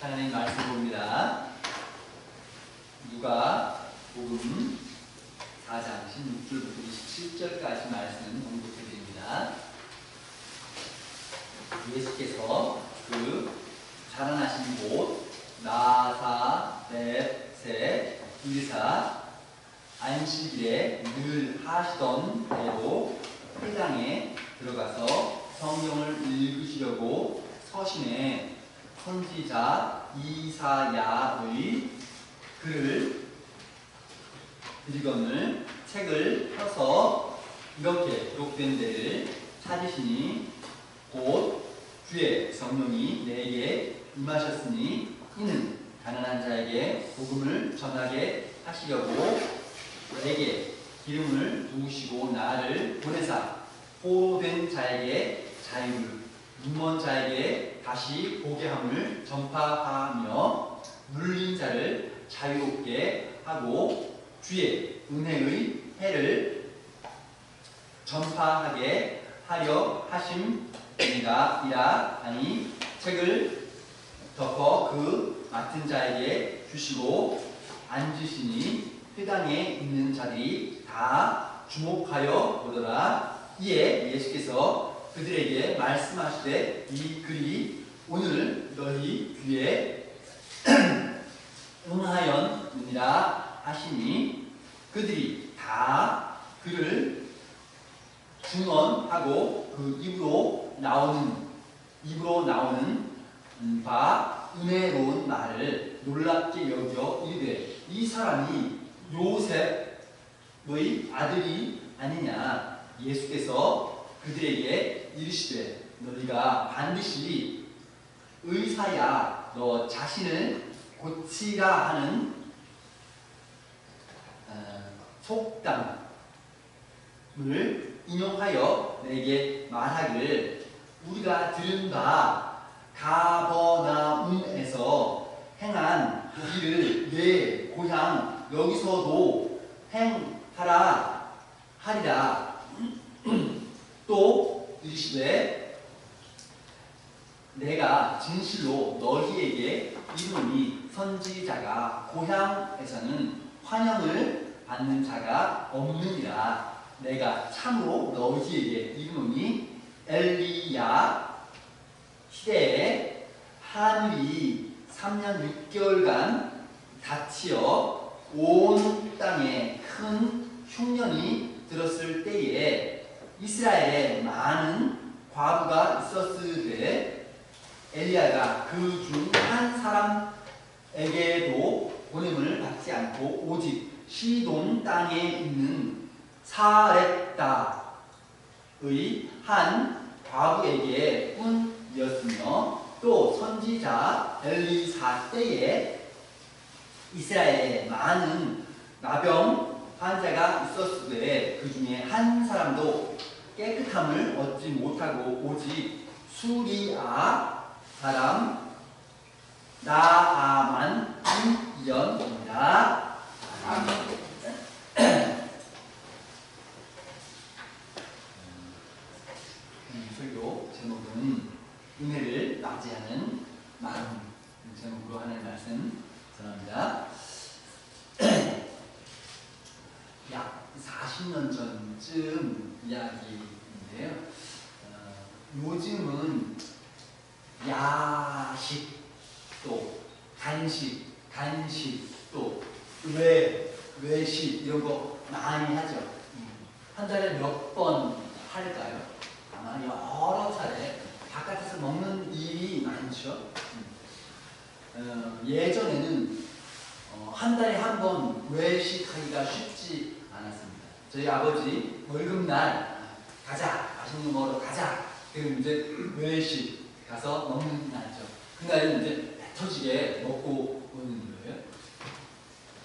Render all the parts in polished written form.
하나님 말씀 봅니다. 누가복음 4장 16절부터 27절까지 말씀 공독해 드립니다. 예수께서 그 자라나신 곳 나사렛의 일사 안식일에 늘 하시던 대로 회당에 들어가서 성경을 읽으시려고 서신에 선지자 이사야의 글을 읽거늘 책을 펴서 이렇게 기록된 데를 찾으시니 곧 주의 성령이 내게 임하셨으니 이는 가난한 자에게 복음을 전하게 하시려고 내게 기름을 부으시고 나를 보내사 포로된 자에게 자유를 눈먼 자에게 다시 보게 함을 전파하며 눌린 자를 자유롭게 하고 주의 은혜의 해를 전파하게 하려 하심이라 하니 책을 덮어 그 맡은 자에게 주시고 앉으시니 회당에 있는 자들이 다 주목하여 보더라. 이에 예수께서 그들에게 말씀하시되 이 글이 오늘 너희 귀에 응하였느니라 하시니 그들이 다 그를 증언하고 그 입으로 나오는 바 은혜로운 말을 놀랍게 여겨 이르되 이 사람이 요셉의 아들이 아니냐. 예수께서 그들에게 이르시되 너희가 반드시 의사야 너 자신을 고치라 하는 속담을 인용하여 내게 말하기를 우리가 들은 바 가버나움에서 행한 일을 내 고향 여기서도 행하라 하리라. 또 이르시되 내가 진실로 너희에게 이르노니 선지자가 고향에서는 환영을 받는 자가 없느니라. 내가 참으로 너희에게 이르노니 엘리야 시대에 하늘이 3년 6개월간 닫히어 온 땅에 큰 흉년이 들었을 때에 이스라엘에 많은 과부가 있었으되 엘리야가 그 중 한 사람에게도 보냄을 받지 않고 오직 시돈 땅에 있는 사렙다의 한 과부에게 뿐이었으며 또 선지자 엘리사 때에 이스라엘에 많은 나병 환자가 있었으되 그 중에 한 사람도 깨끗함을 얻지 못하고 오직 수리아 사람 나아만이었습니다. 설교 제목은 은혜를 맞이하는 마음 제목으로 하는 말씀 전합니다. 약 40년 전쯤 이야기인데요. 요즘은 야식 또 간식 또 외식 이런 거 많이 하죠. 한 달에 몇 번 할까요? 아마 여러 차례 바깥에서 먹는 일이 많죠. 예전에는 한 달에 한 번 외식하기가 쉽지 않았습니다. 저희 아버지 월급날 가자 맛있는 거 먹으러 가자. 그럼 이제 외식 가서 먹는 날이죠. 그날은 이제 배 터지게 먹고 오는 거예요.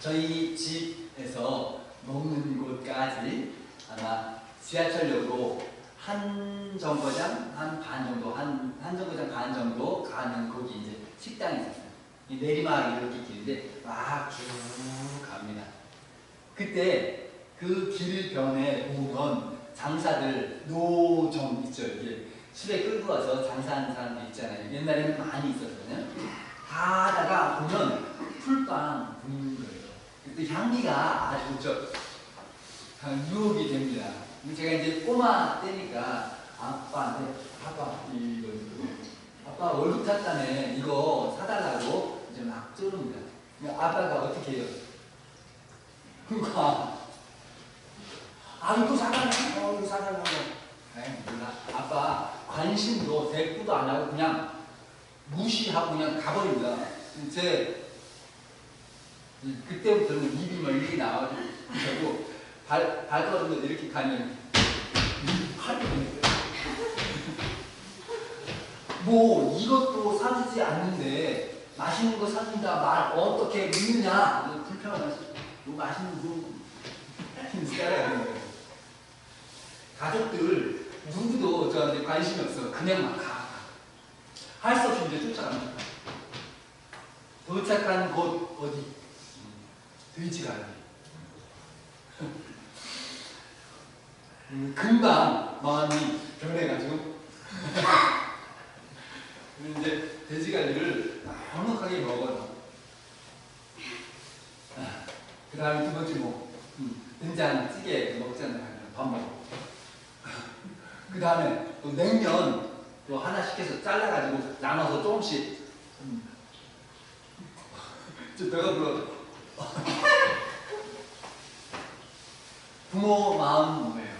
저희 집에서 먹는 곳까지 아마 지하철역으로 한 정거장 반 정도 가는 거기 이제 식당이 있었어요. 내리막 이렇게 길인데 막 쭉 갑니다. 그때 그 길변에 보면 장사들 노점 있죠. 이게 술에 끌고 와서 장사하는 사람들 있잖아요. 옛날에는 많이 있었거든요. 가다가 보면 풀빵 굽는 거예요. 그때 향기가 아주 유혹이 됩니다. 제가 이제 꼬마 때니까 아빠한테 아빠 이거 아빠 월급 탔다네 이거 사달라고 이제 막 쪼릅니다. 아빠가 어떻게 해요? 그러니까 이거 사달라고 이거 사달라고 몰라. 아빠 관심도 대꾸도 안 하고 그냥 무시하고 그냥 가버립니다. 그때부터는 입이 멀리 나와가지고 발걸음도 이렇게 가면 팔이 되는 거예요. 뭐 이것도 사주지 않는데 맛있는 거 사준다 말 어떻게 믿느냐 불편하다. 뭐 맛있는 거 따라야 되는 거예요. 가족들 누구도 저한테 관심이 없어. 그냥 막 가. 할 수 없이 이제 쫓아갑니다. 도착한 곳 어디? 돼지갈비. 금방 마음이 변해가지고 이제 돼지갈비를 넉넉하게 먹어요. 그 다음에 두 번째 뭐 된장찌개 먹잖아요. 밥 먹고. 그 다음에 또 냉면 또 하나 시켜서 잘라가지고 나눠서 조금씩 배가 불러. 부모 마음 뭐예요?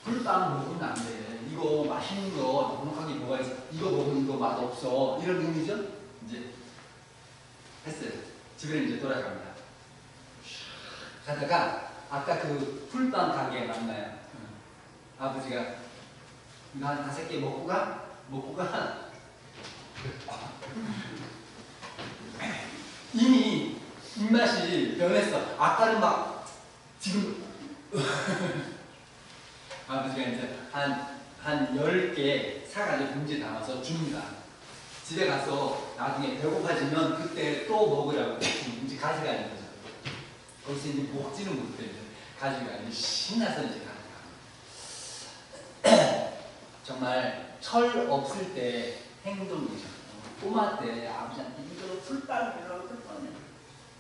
풀빵 먹으면 안 돼. 이거 맛있는 거 넉넉하게 뭐가 있어. 이거 먹으면 이거 맛 없어. 이런 의미죠? 이제 했어요. 집에 이제 돌아갑니다. 가다가 아까 그 풀빵 가게에 만나요. 아버지가 한 5개 먹고 가? 먹고 가? 이미 입맛이 변했어. 아까는 막 지금 아버지가 이제 한 10개 사가지고 봉지에 담아서 줍니다. 집에 가서 나중에 배고파지면 그때 또 먹으라고 이제 가져가는 거죠. 거기서 이제 먹지는 못해요. 가져가니 신나서 이제 가져가. 정말 철 없을 때 행동이죠. 꼬마 때 아버지한테 이거 풀빵이라고 풀빵이야.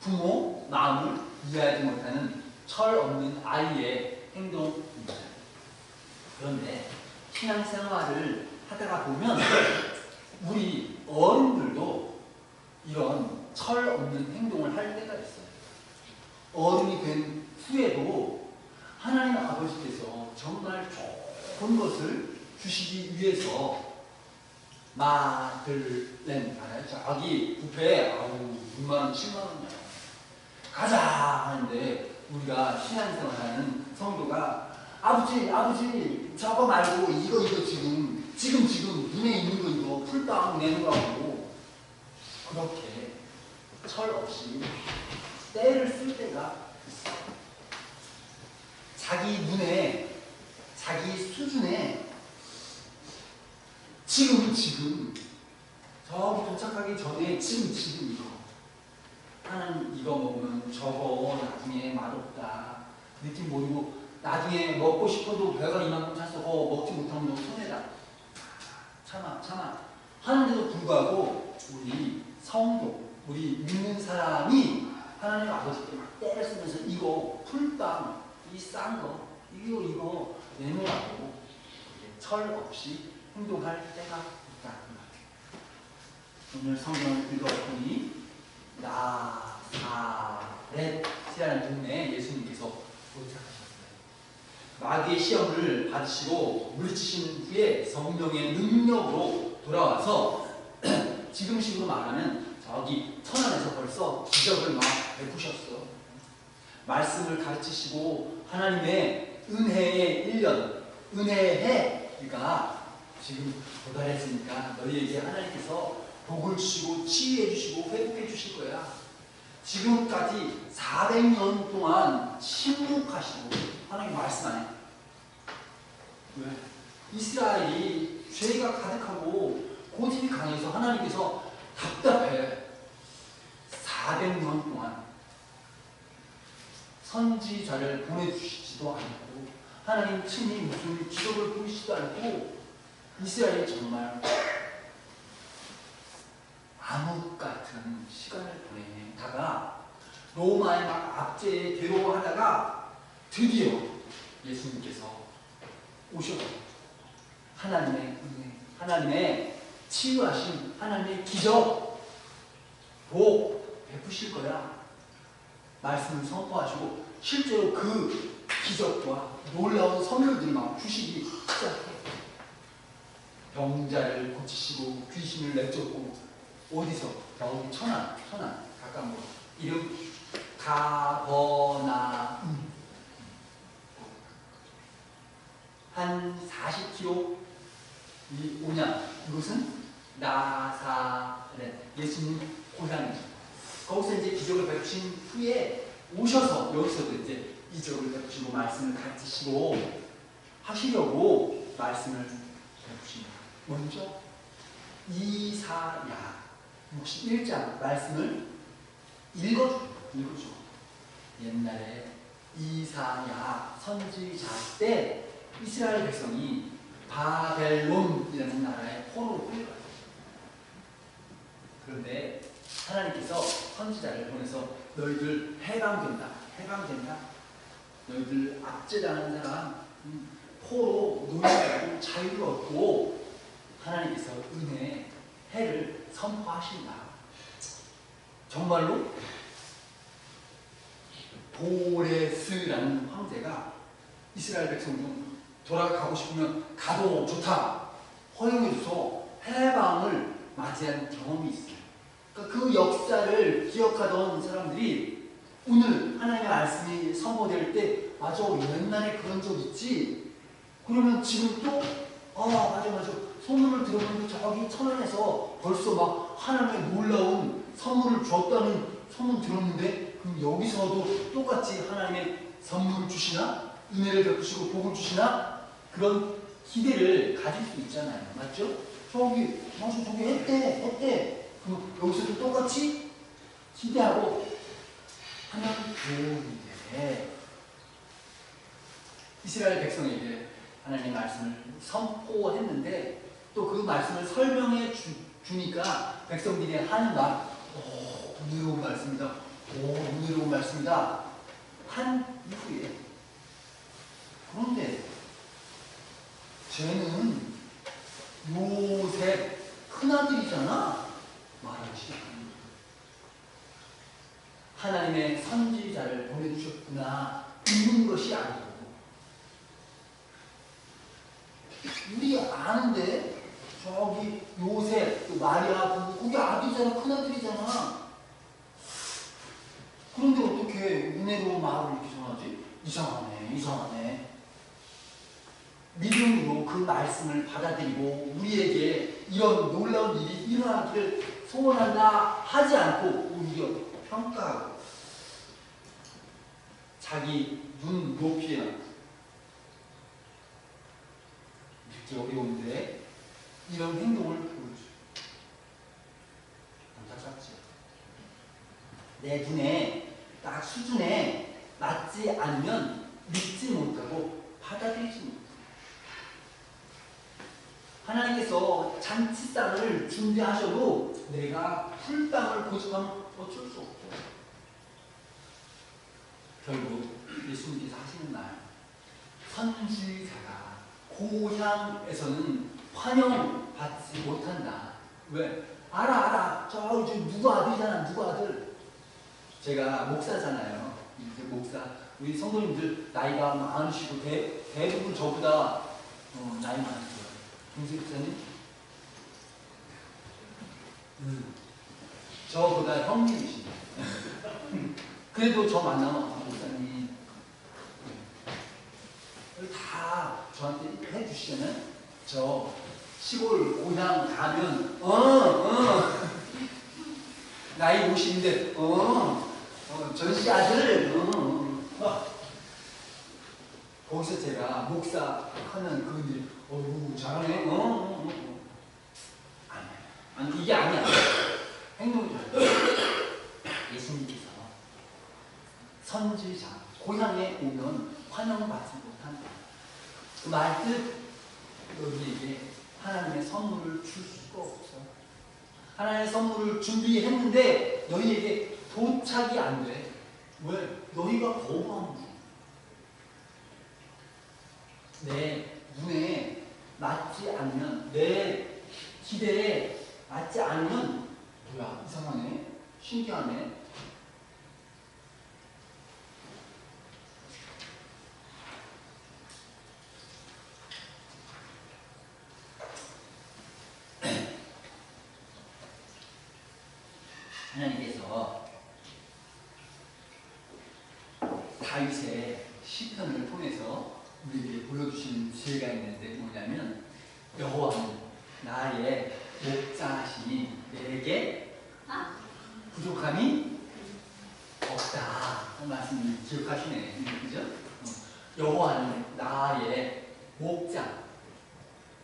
부모 마음을 이해하지 못하는 철 없는 아이의 행동입니다. 그런데 신앙생활을 하다가 보면 우리 어른들도 이런 철 없는 행동을 할 때가 있어요. 어른이 된 후에도 하나님 아버지께서 정말 좋은 것을 주시기 위해서 마들렌 알아요? 저기 뷔페에 6만원, 7만원이야. 가자 하는데 우리가 신앙생활하는 성도가 아버지 저거 말고 이거 지금 눈에 있는 거 이거 풀빵 내놓으라고 그렇게 철 없이 때를 쓸 때가 있어. 자기 눈에 자기 수준에 지금 저기 도착하기 전에 지금 이거 하나님 이거 먹으면 저거 나중에 맛없다 느낌 모르고 나중에 먹고 싶어도 배가 이만큼 찼어. 먹지 못하면 너 손해다. 참아 하는데도 불구하고 우리 성도 우리 믿는 사람이 하나님 아버지께 막 때를 쓰면서 이거 풀빵 이 싼 거 이거 내놓으라고 철 없이 행동할 때가 있다. 오늘 성경을 읽어보니 나사렛이라는 동네에 예수님께서 도착하셨어요. 마귀의 시험을 받으시고 물리치신 후에 성령의 능력으로 돌아와서 지금식으로 말하면 저기 천안에서 벌써 기적을 막 베푸셨어. 말씀을 가르치시고 하나님의 은혜의 1년 은혜해가 지금 도달했으니까 너희에게 하나님께서 복을 주시고 치유해 주시고 회복해 주실 거야. 지금까지 400년 동안 침묵하시고 하나님 말씀 안 해. 왜? 이스라엘이 죄가 가득하고 고집이 강해서 하나님께서 답답해. 400년 동안 선지자를 보내주시지도 않고 하나님 친히 무슨 기적을 보이시지도 않고 이스라엘이 정말 암흑 같은 하는 시간을 보내다가 로마의 막 압제에 괴로워하다가 드디어 예수님께서 오셔서 하나님의 은혜, 하나님의 치유하신 하나님의 기적, 복 베푸실 거야 말씀을 선포하시고 실제로 그 기적과 놀라운 선물들을 막 주시기 시작해. 병자를 고치시고 귀신을 내쫓고 어디서? 여기 천안 가까운 곳 이름 가버나움 한 40km 이 오냐 이곳은 나사렛 예수님 고향이죠. 거기서 이제 기적을 베푸신 후에 오셔서 여기서도 이제 기적을 베푸시고 말씀을 가르치시고 하시려고 말씀을 베푸십니다. 먼저 이사야 61장 말씀을 읽어줘. 옛날에 이사야 선지자 때 이스라엘 백성이 바벨론이라는 나라의 포로로 끌려갔어요. 그런데 하나님께서 선지자를 보내서 너희들 해방된다. 너희들 압제당하는 사람 포로 노예되고 자유를 얻고 하나님께서 은혜, 해를 선포하신다. 정말로 보레스라는 황제가 이스라엘 백성 중 돌아가고 싶으면 가도 좋다. 허용해줘서 해방을 맞이한 경험이 있어요. 그러니까 그 역사를 기억하던 사람들이 오늘 하나님의 말씀이 선포될 때 맞아 옛날에 그런 적 있지. 그러면 지금 또 맞아 소문을 들었는데 저기 천안에서 벌써 막 하나님의 놀라운 선물을 주었다는 소문 들었는데 그럼 여기서도 똑같이 하나님의 선물을 주시나? 은혜를 베푸시고 복을 주시나? 그런 기대를 가질 수 있잖아요. 맞죠? 저기 했대. 그럼 여기서도 똑같이 기대하고 하면 좋은데 이스라엘 백성에게 하나님의 말씀을 선포했는데 또 그 말씀을 설명해 주니까 백성들이 하는 말 은혜로운 말씀이다 한 이후에 그런데 쟤는 요셉 큰아들이잖아 말하기 시작합니다. 하나님의 선지자를 보내주셨구나 읽는 것이 아니고 우리 아는데 저기 요셉, 또 마리아 부부 거기 아들이잖아 큰아들이잖아. 그런데 어떻게 은혜로운 말을 이렇게 전하지? 이상하네. 믿음으로 그 말씀을 받아들이고 우리에게 이런 놀라운 일이 일어나기를 소원한다 하지 않고 오히려 평가하고 자기 눈 높이에 이렇게 어려운데 이런 행동을 보여줘요. 안타깝지? 내 눈에 딱 수준에 맞지 않으면 믿지 못하고 받아들이지 못해요. 하나님께서 잔치상을 준비하셔도 내가 풀빵을 고집하면 어쩔 수 없고 결국 예수님께서 하시는 말 선지자가 고향에서는 환영받지 못한다. 왜? 알아. 저 누구 아들이잖아. 누구 아들. 제가 목사잖아요. 이제 목사. 우리 성도님들 나이가 많으시고 대부분 저보다 나이 많으세요. 김수 목사님? 저보다 형님이시죠. 그래도 저 만나면 목사님 다 저한테 해주시잖아요. 저 시골 고향 가면 나이 50인데 전씨 아들 거기서 제가 목사 하는 그분들이 잘하네 아니 이게 아니야. 행동이 다르다. 예수님께서 선지자 고향에 오면 환영받지 못한다. 그 말뜻 여기에게 하나님의 선물을 줄 수가 없어. 하나님의 선물을 준비했는데 너희에게 도착이 안 돼. 왜? 너희가 거부한 거야. 내 눈에 맞지 않으면, 내 기대에 맞지 않으면 뭐야? 이상하네? 신기하네? 하나님께서 다윗의 시편을 통해서 우리에게 보여주시는 지혜가 있는데 뭐냐면, 여호와는 나의 목자시니 내게 부족함이 없다. 그 말씀 기억하시네. 그죠? 여호와는 나의 목자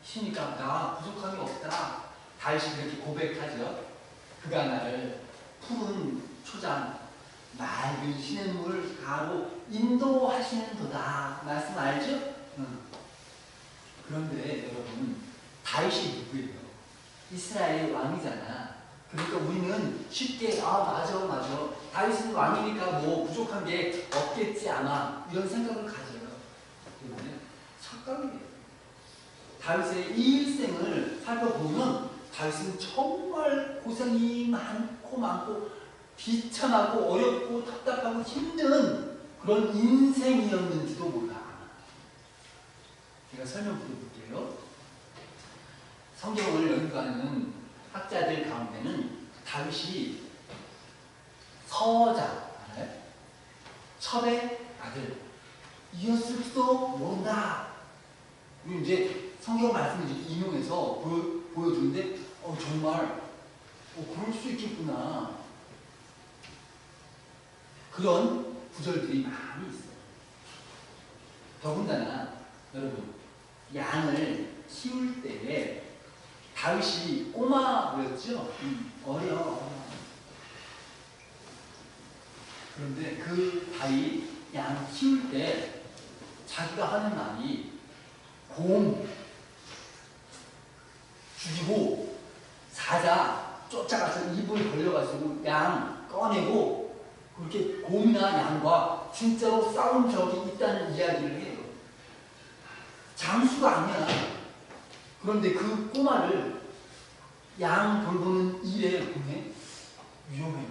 시니까 나 부족함이 없다. 다윗이 그렇게 고백하죠. 그가 나를 푸른 초장 맑은 시냇물 가로 인도하시는 도다. 말씀 알죠? 그런데 여러분, 다윗이 누구예요? 이스라엘 왕이잖아. 그러니까 우리는 쉽게 맞아 다윗은 왕이니까 뭐 부족한 게 없겠지 아마 이런 생각을 가져요. 그런데 착각이에요. 다윗의 이 일생을 살펴보면 다윗은 정말 고생이 많고 비참하고 어렵고 답답하고 힘든 그런 인생이었는지도 몰라. 제가 설명 드려볼게요. 성경을 연구하는 학자들 가운데는 다윗이 서자, 알아요? 첩의 아들 이었을지도 모른다. 그리고 이제 성경 말씀을 이제 인용해서 보여주는데 정말 그럴 수 있겠구나. 그런 구절들이 많이 있어요. 더군다나 여러분, 양을 키울 때에 다윗이 꼬마였죠? 어려. 그런데 그 다윗 양 키울 때 자기가 하는 말이 곰 죽이고 사자 쫓아가서 입을 벌려가지고 양 꺼내고 그렇게 곰이나 양과 진짜로 싸운 적이 있다는 이야기를 해요. 장수가 아니야. 그런데 그 꼬마를 양 돌보는 일에 보내? 위험해요.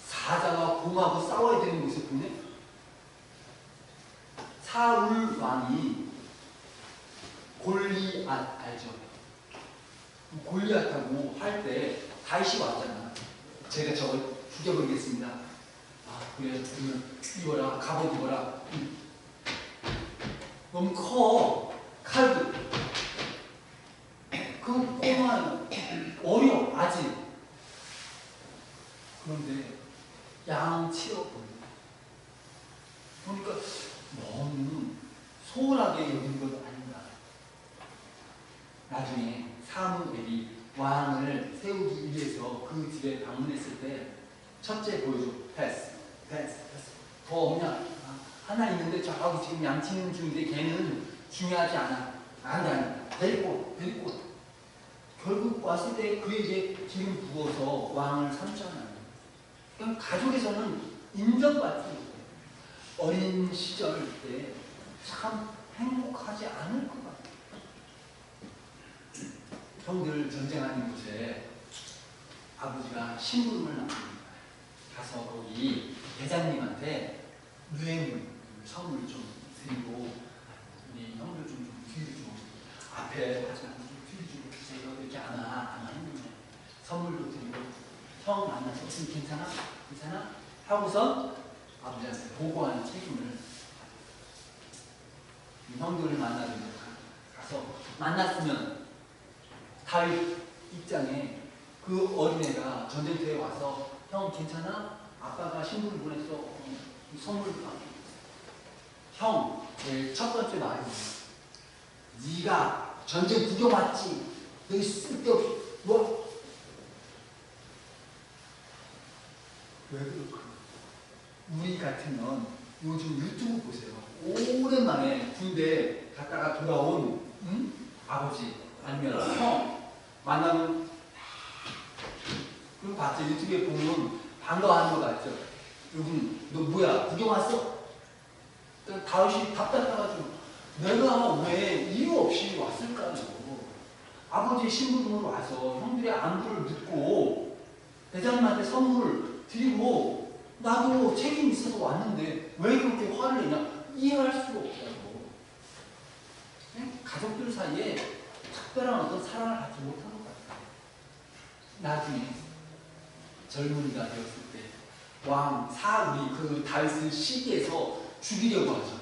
사자와 곰하고 싸워야 되는 곳에 보내? 사울 왕이 골리앗 알죠? 골리앗하고 할 때 다윗이 왔잖아. 제가 저걸 죽여버리겠습니다. 그래, 그러면 입어라, 갑옷 입어라. 너무 커, 칼도. 그 꼬마는 어려, 아직. 그런데 양 치러버려. 그러니까 너무 소홀하게 여긴 것 아닌가. 나중에 사무엘이 왕을 세우기 위해서 그 집에 방문했을 때 첫째 보여줘. 패스. 더 없냐? 하나 있는데 저기 지금 양치는 중인데 걔는 중요하지 않아. 아니. 데리고. 결국 왔을 때 그에게 기름 부어서 왕을 삼잖아요. 그럼 가족에서는 인정받지 못해요. 어린 시절 때 참 행복하지 않을 것 같아요. 형들 전쟁하는 곳에 아버지가 심부름을 나갑니다. 가서 거기 대장님한테 유행 선물 좀 드리고 우리 형들 좀 뒤를 좀 앞에 하지 말고 뒤를 좀 주세요. 이렇게 안 했는데 선물도 드리고 형 만나서 괜찮아? 하고서 아버지한테 보고하는 책임을 형들을 만나러 가서 만났으면 다윗 입장에 그 어린애가 전쟁터에 와서 형 괜찮아? 아빠가 신부를 보냈어. 선물도 받고. 형, 제일 첫 번째 말이 네가 전쟁 구경 왔지? 너희 쓸데없이 뭐? 왜 그럴까? 우리 같으면 요즘 유튜브 보세요. 오랜만에 군대 갔다가 돌아온 아버지 아니면 형 만나면 봤죠. 유튜브에 보면 반가워하는 거 봤죠. 여러분, 너 뭐야? 구경 왔어? 다윗이 답답해가지고 내가 왜 이유 없이 왔을까요? 아버지의 신부름으로 와서 형들의 안부를 묻고 대장님한테 선물을 드리고 나도 책임이 있어서 왔는데 왜 그렇게 화를 내냐? 이해할 수가 없다고. 가족들 사이에 특별한 어떤 사랑을 갖지 못한 것 같아요. 나중에 젊은이가 되었을 때 왕 사울이 그 다윗을 시기해서 죽이려고 하죠.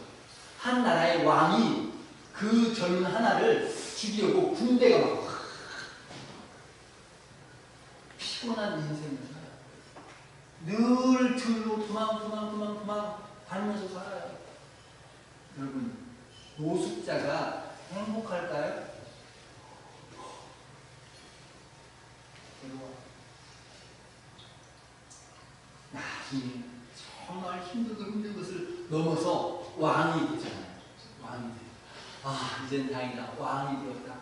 한 나라의 왕이 그 젊은 하나를 죽이려고 군대가 막 피곤한 인생을 살아요. 늘 들로 도망 다니면서 살아요. 여러분, 노숙자가 행복할까요? 나중에 정말 힘든 것을 넘어서 왕이 되잖아요. 왕이 돼. 아, 이젠 다행이다. 왕이 되었다.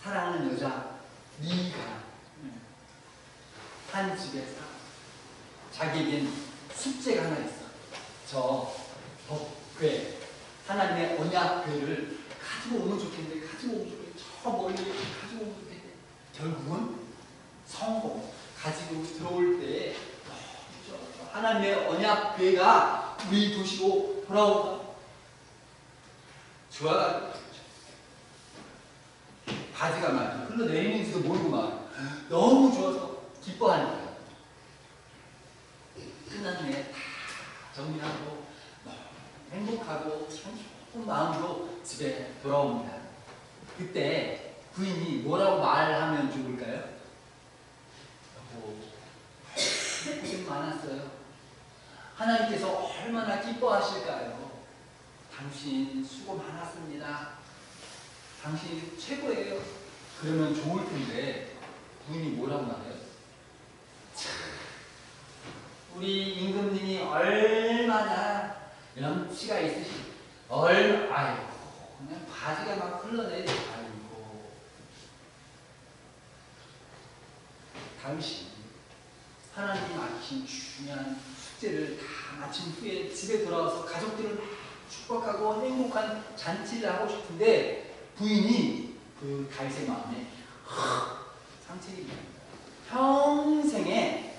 사랑하는 여자 미가 한 집에 살아. 자기에겐 숙제가 하나 있어. 저 법궤, 하나님의 언약궤를 가지고 오면 좋겠는데, 저 멀리 가지고 오면 좋겠는데, 결국은 성공, 가지고 들어올 때 하나님의 언약궤가 우리 도시로 돌아오다. 좋아가지고 바지가 막 흘러내리는지도 모르고 막 너무 좋아서 기뻐하는 거야. 끝난 후에 다 정리하고 행복하고 좋은 마음으로 집에 돌아옵니다. 그때 부인이 뭐라고 말하면 좋을까요? 여보, 고생 많았어요. 하나님께서 얼마나 기뻐하실까요? 당신 수고 많았습니다. 당신이 최고예요. 그러면 좋을 텐데 부인이 뭐라고 말해요? 참, 우리 임금님이 얼마나 염치가 있으시, 아이고, 그냥 바지가 막 흘러내려. 아이고, 당신 하나님 맡긴 중요한 숙제를 다 마친 후에 집에 돌아와서 가족들을 축복하고 행복한 잔치를 하고 싶은데 부인이 그 다윗의 마음에 상처를 입니다. 평생에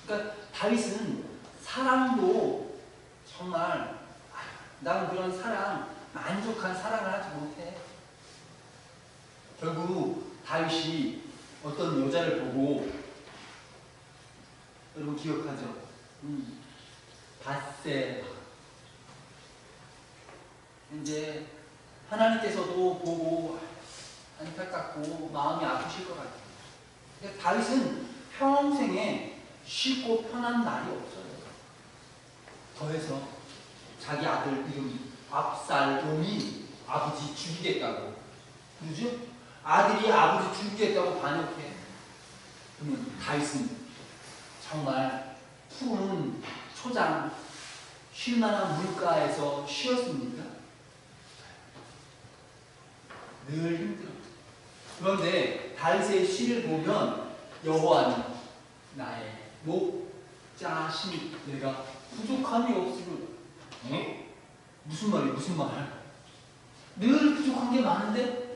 그러니까 다윗은 사랑도 정말 난 그런 사랑, 만족한 사랑을 하지 못해. 결국 다윗이 어떤 여자를 보고, 여러분 기억하죠? 밧세. 이제 하나님께서도 보고 안타깝고 마음이 아프실 것 같아요. 그러니까 다윗은 평생에 쉽고 편한 날이 없어요. 더해서 자기 아들 이름 압살롬이 아버지 죽이겠다고, 그죠? 아들이 아버지 죽이겠다고 반역해. 그러면 다윗은 정말 푸른 초장, 쉴만한 물가에서 쉬었습니까? 늘 힘들어. 그런데 다윗의 시를 보면 여호와는 나의 목자신, 내가 부족함이 없으면, 무슨 말이야? 무슨 말? 늘 부족한 게 많은데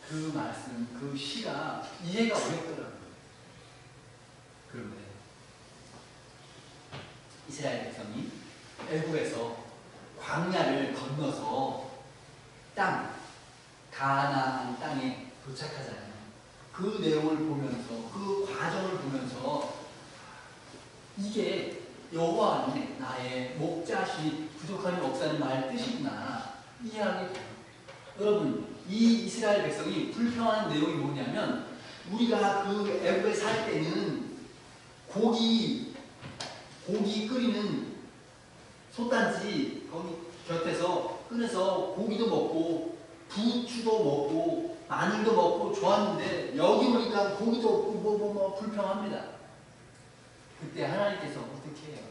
그 말씀, 그 시가 이해가 어렵더라고요. 그런데 이스라엘 백성이 애굽에서 광야를 건너서 가나안 땅에 도착하잖아요. 그 내용을 보면서, 그 과정을 보면서 이게 여호와는 나의 목자시 부족함이 없다는 말 뜻이구나 이해하게 돼요. 여러분, 이 이스라엘 백성이 불평하는 내용이 뭐냐면, 우리가 그 애굽에 살 때는 고기 끓이는 솥단지 거기 곁에서 끓여서 고기도 먹고 부추도 먹고 마늘도 먹고 좋았는데 여기 오니까 고기도 없고 뭐 불평합니다. 그때 하나님께서 어떻게 해요?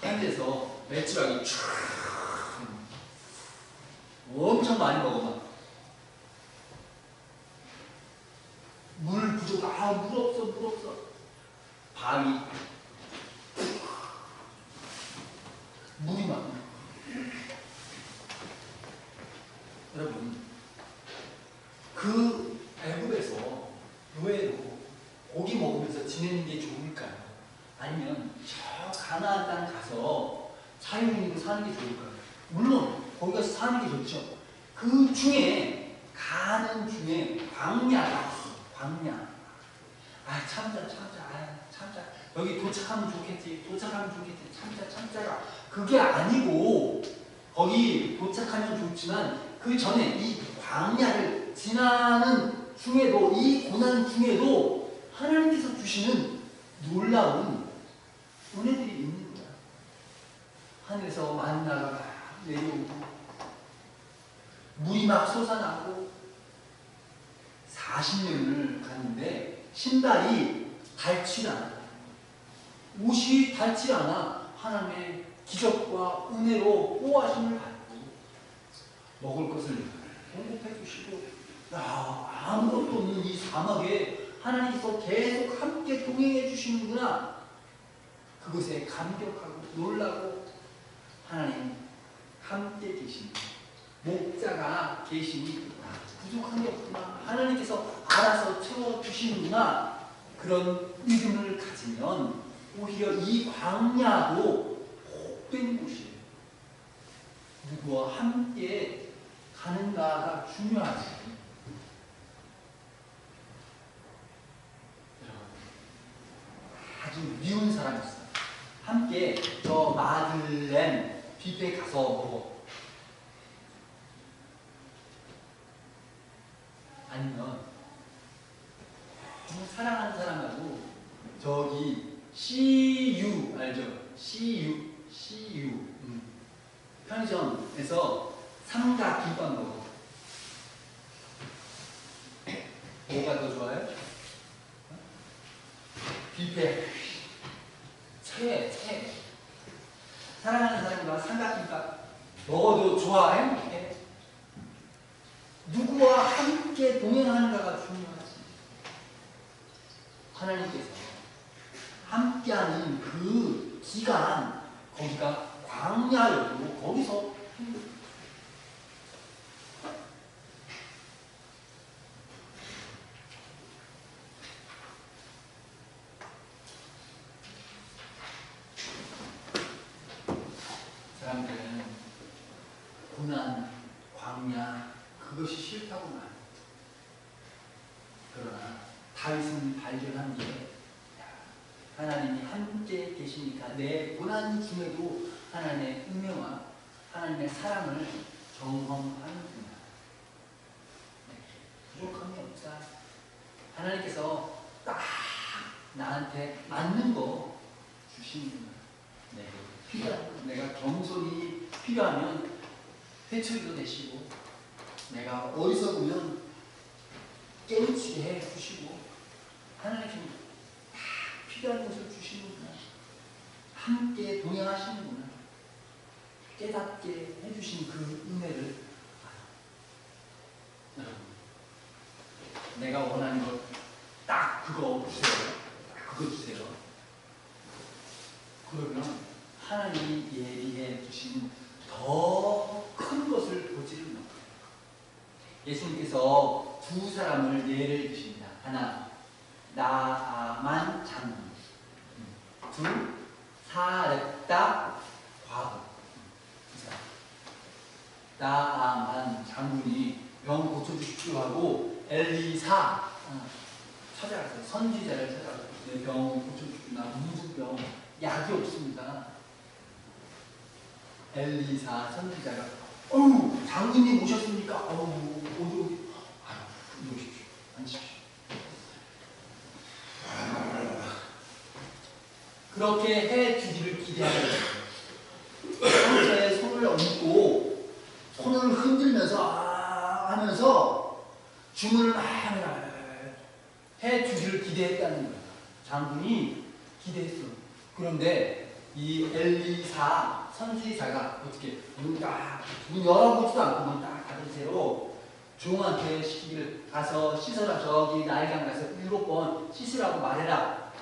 하늘에서 매출하기 촤 엄청 많이 먹어봐. 물 부족, 물 없어, 물 없어. 바위. 물이 많아. 여러분, 그 애굽에서 노예로 고기 먹으면서 지내는 게 좋을까요? 아니면 저 가나안 땅 가서 자유인으로 사는 게 좋을까요? 물론 거기 가서 사는 게 좋죠. 그 중에 가는 중에 광야. 참자. 여기 도착하면 좋겠지. 참자가 그게 아니고 거기 도착하면 좋지만 그 전에 이 광야를 지나는 중에도 이 고난 중에도 하나님께서 주시는 놀라운 은혜들이 있는 거야. 하늘에서 만나가 막 내려오고 물이 막 솟아나고 40년을 갔는데 신발이 닳지 않아. 옷이 닳지 않아. 하나님의 기적과 은혜로 보호하심을 받고 먹을 것을 공급해 주시고 아무것도 없는 이 사막에 하나님께서 계속 함께 동행해 주시는구나. 그것에 감격하고 놀라고 하나님 함께 계시는 목자가 계시니 부족한 게 없구나. 하나님께서 알아서 채워주시는구나. 그런 믿음을 가지면 오히려 이 광야도 복된 곳이에요. 누구와 함께 가는가가 중요하지. 아주 미운 사람이 있어요. 함께 저 마들렌 뷔페에 가서 먹어. 아니면 사랑하는 사람하고 저기 CU 알죠? CU 편의점에서 삼각김밥 먹어. 뭐가 더 좋아요? 뷔페 채 사랑하는 사람과 삼각김밥 먹어도 좋아, 행복해. 누구와 함께 동행하는가가 중요하지. 하나님께서 함께하는 그 기간, 거기가 광야여도 거기서 사람들은 고난, 광야 그것이 싫다고 말해요. 그러나 다윗은 발견한 게 하나님이 함께 계시니까 내 고난 중에도 하나님의 은혜와 하나님의 사랑을 경험하는구나. 부족함이 없다. 하나님께서 딱 나한테 맞는 거 주시는구나. 내가 겸손히 필요하면 회초리도 되시고, 내가 어디서 보면 깨우치게 해주시고, 하나님께서 다 필요한 것을 주시는구나. 함께 동행하시는구나. 깨닫게 해주신 그 은혜를 여러분, 내가 원하는 것 딱 그거 주세요. 그거 주세요. 그러면 하나님이 예비해 주신 더 큰 것을 보지를 못해요. 예수님께서 두 사람을 예를 드십니다. 하나, 나아만 장군. 둘, 사렙다 과부. 나아만 장군이 병 고쳐주십시오 하고 엘리사 찾아갔어요. 선지자를 찾아가서 내 병 고쳐주십시오. 나 문둥병 약이 없습니다. 엘리사 선지자가 어우 장군님 오셨습니까? 어우 어디 아유 오십시오. 앉으십시오. 그렇게 해주기를 기대하는 상처에 손을 얹고 손을 흔들면서 하면서 주문을 막 해주기를 기대했다는 거예요. 장군이 기대했어. 그런데 이 엘리사 선지자가 어떻게 문 열어보지도 않고 문 딱 닫은 채로 종한테 시키기를 가서 씻어라. 저기 나일강 가서 7번 씻으라고 말해라.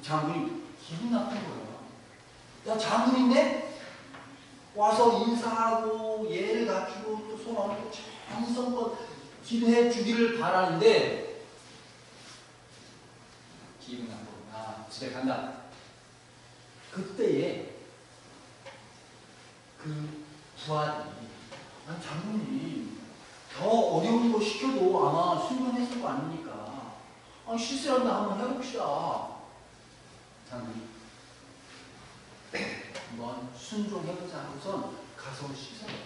장군이 기분 나쁜 거야. 야, 장군인데 와서 인사하고 예를 갖추고 또 손 얹고 정성껏 기도해 주기를 바라는데 기분 나쁘고 집에 간다. 그때에 그 부하들이 장군님 더 어려운 거 시켜도 아마 순종했을 거 아닙니까? 씻으란다 한번 해봅시다. 장군이 한번 순종해보자 하고선 가서 씻어요.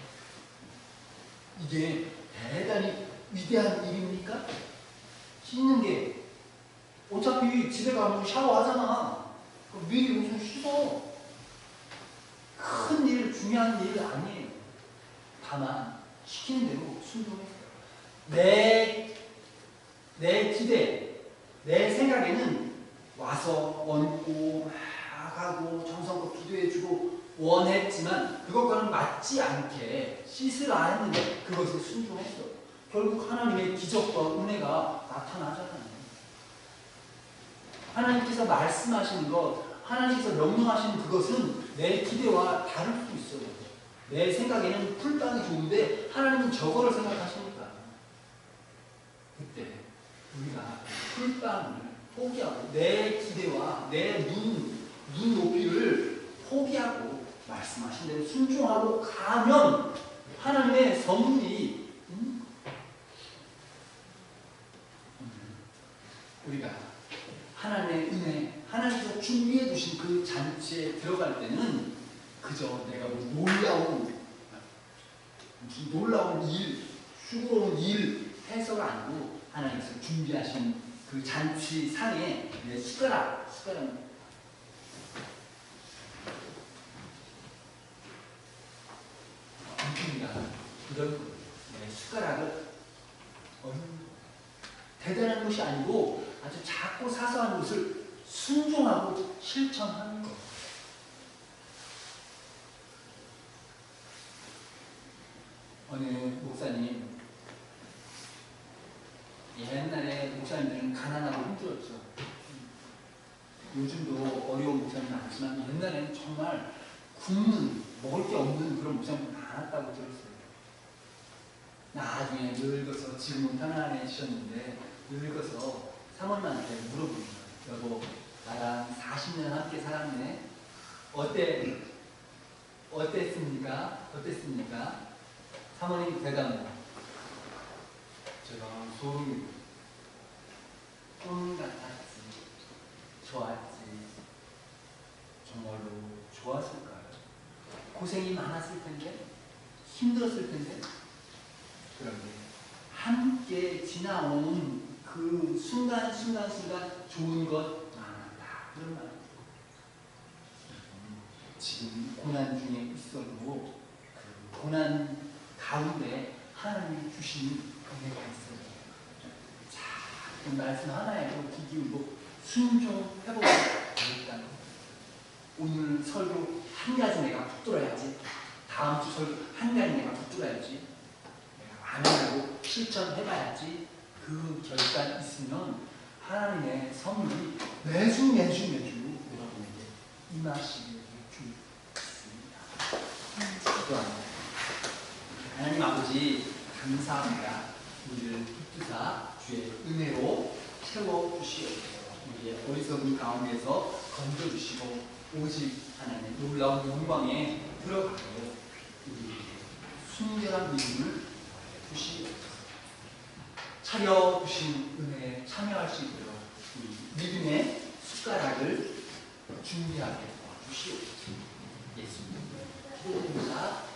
이게 대단히 위대한 일입니까? 씻는 게 어차피 집에 가면 샤워하잖아. 미리 무슨 씻어. 큰 일, 중요한 일 아니에요. 다만 시키는 대로 순종했어요. 내 기대, 내 생각에는 와서 얹고 막 하고 정성껏 기도해주고 원했지만 그것과는 맞지 않게 씻으라 했는데 그것에 순종했어. 결국 하나님의 기적과 은혜가 나타나잖아요. 하나님께서 말씀하시는 것, 하나님께서 명령하시는 그것은 내 기대와 다를 수 있어요. 내 생각에는 풀빵이 좋은데 하나님은 저거를 생각하시니까 그때 우리가 풀빵을 포기하고 내 기대와 내 눈 높이를 포기하고 말씀하신 대로 순종하고 가면 하나님의 선물이 우리가 하나님의 은혜, 하나님께서 준비해 두신 그 잔치에 들어갈 때는 그저 내가 뭐 놀라운 일, 수고로운 일 해서가 아니고 하나님께서 준비하신 그 잔치상에 내 숟가락 이런 내 숟가락을 대단한 것이 아니고 아주 작고 사소한 것을 순종하고 실천하는 것. 어느 목사님, 옛날에 목사님들은 가난하고 힘들었죠. 요즘도 어려운 목사님 많지만 옛날에는 정말 먹을 게 없는 그런 목사님들 많았다고 들었어요. 나중에 늙어서 지금은 편안해지셨는데 늙어서 사모님한테 물어보는 거예요. 여보, 나랑 40년 함께 살았네. 어땠습니까? 사모님 대답은 제가 소름이 꿈 같았지. 좋았지. 정말로 좋았을까요? 고생이 많았을 텐데? 힘들었을 텐데? 그런데 함께 지나온 그 순간 좋은 것 많았다. 그런 말이에요. 지금 고난 중에 있어도 그 고난 가운데 하나님이 주신 은혜가 있어요. 자, 그 말씀 하나에도 귀 기울고 순종해보고 일단 오늘 설교 한 가지 내가 붙들어야지. 다음 주 설교 한 가지 내가 붙들어야지. 내가 안 하고 실천해봐야지. 그 결단 있으면 하나님의 선물이 매주 여러분에게 임하시길 주 있습니다. 기도합니다. 하나님 아버지 감사합니다. 우리를 붙드사 주의 은혜로 채워주시옵소서. 우리의 어리석은 가운데서 건져주시고 오직 하나님의 놀라운 영광에 들어가고 우리에게 순결한 믿음을 주시옵소서. 차려주신 은혜에 참여할 수 있도록 우리 믿음의 숟가락을 준비하게 도와주시옵소서. 예수님 기도드립니다.